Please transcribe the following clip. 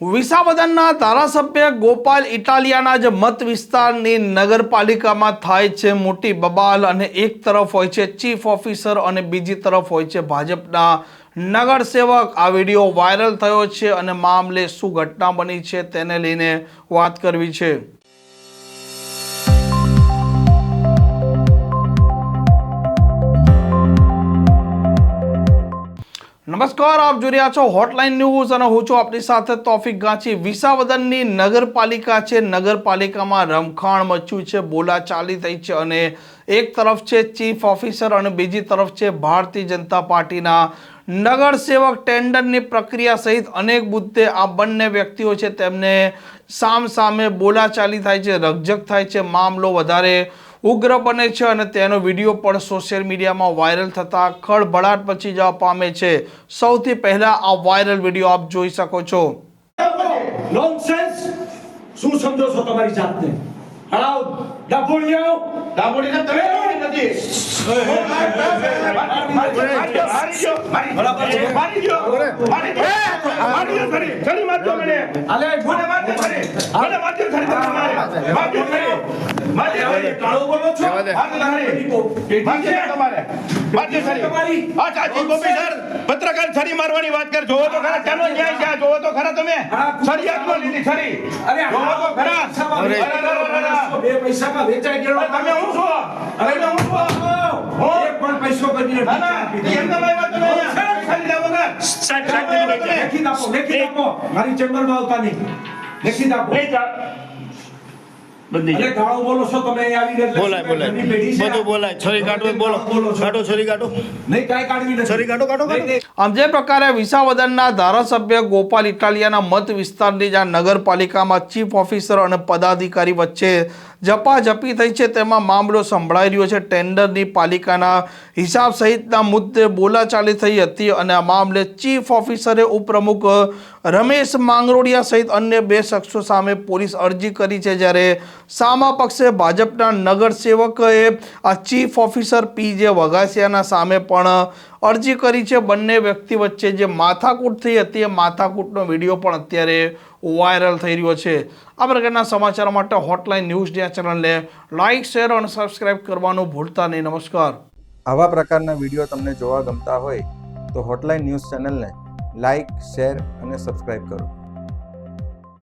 વિસાવદનના ધારાસભ્ય ગોપાલ ઇટાલિયાના જ મત વિસ્તારની નગરપાલિકામાં થાય છે મોટી બબાલ અને એક તરફ હોય છે ચીફ ઓફિસર અને બીજી તરફ હોય છે ભાજપના નગરસેવક। આ વિડીયો વાયરલ થયો છે અને મામલે શું ઘટના બની છે તેને લઈને વાત કરવી છે। નમસ્કાર, આપ જોઈ રહ્યા છો હોટલાઇન ન્યૂઝ અને હું છું આપની સાથે તોફિક ગાંચી। વિસાવદનની નગરપાલિકા છે, નગરપાલિકામાં રમખાણ મચ્યું છે, બોલાચાલી થઈ છે અને એક તરફ છે ચીફ ઓફિસર અને બીજી તરફ છે ભારતીય જનતા પાર્ટીના નગરસેવક। ટેન્ડરની પ્રક્રિયા સહિત અનેક મુદ્દે આ બંને વ્યક્તિઓ છે તેમને સામે બોલાચાલી થાય છે, રકઝક થાય છે, મામલો વધારે ઉગ્ર બને છે અને તેનો વિડીયો પણ સોશિયલ મીડિયામાં વાયરલ થતા ખળભળાટ મચી જવા પામે છે। સૌથી પહેલા આ વાયરલ વિડીયો આપ જોઈ શકો છો। નોનસેન્સ શું સમજો છો તમારી જાતને? હળાવ ડાબોળિયો ડાબોળીને તમે નથી કાળો બોલો છો પત્રકાર છરી મારવાની વાત કર। જોવો તો ખરા ચાલો ન્યાય છે, જોવો તો ખરા તમે છરી હાથમાં લીધી છરી, જોવો તો ખરા બે પૈસામાં વેચાઈ ગયો તમે હું છો? અરે હું છું એક પણ પૈસો કરીને ના એમના ભાઈ વાત તમે છરી લાવો ને સાહેબ લેખી આપો મારી ચેમ્બરમાં આવતા નહીં, લેખી આપો બધી અરે ગાળો બોલો છો તમે આવીને બોલાય બધું બોલાય છરી કાઢો બોલો કાઢો છરી કાઢો નહીં કાઈ કાઢવી નથી છરી કાઢો આમ જે પ્રકારે વિસાવદનના ધારાસભ્ય ગોપાલ ઇટાલિયાના મત વિસ્તારની જ્યાં નગરપાલિકામાં ચીફ ઓફિસર અને પદાધિકારી વચ્ચે ઝપાઝપી થઈ છે તેમાં મામલો સંભળાઈ રહ્યો છે। ટેન્ડરની પાલિકાના હિસાબ સહિતના મુદ્દે બોલાચાલી થઈ હતી અને આ મામલે ચીફ ઓફિસરે ઉપપ્રમુખ રમેશ માંગરોડિયા સહિત અન્ય બે શખ્સો સામે પોલીસ અરજી કરી છે, જ્યારે સામા પક્ષે ભાજપના નગરસેવકોએ આ ચીફ ઓફિસર પીજે વઘાસિયાના સામે પણ અરજી કરી છે। બંને વ્યક્તિ વચ્ચે જે માથાકૂટ થઈ હતી એ માથાકૂટનો વિડીયો પણ અત્યારે વાયરલ થઈ રહ્યો છે। આ પ્રકારના સમાચાર માટે હોટલાઇન ન્યૂઝ ચેનલને લાઇક, શેર અને સબસ્ક્રાઇબ કરવાનું ભૂલતા નહીં। નમસ્કાર। આવા પ્રકારના વિડીયો તમને જોવા ગમતા હોય તો હોટલાઇન ન્યૂઝ ચેનલને લાઇક, શેર અને સબસ્ક્રાઇબ કરો।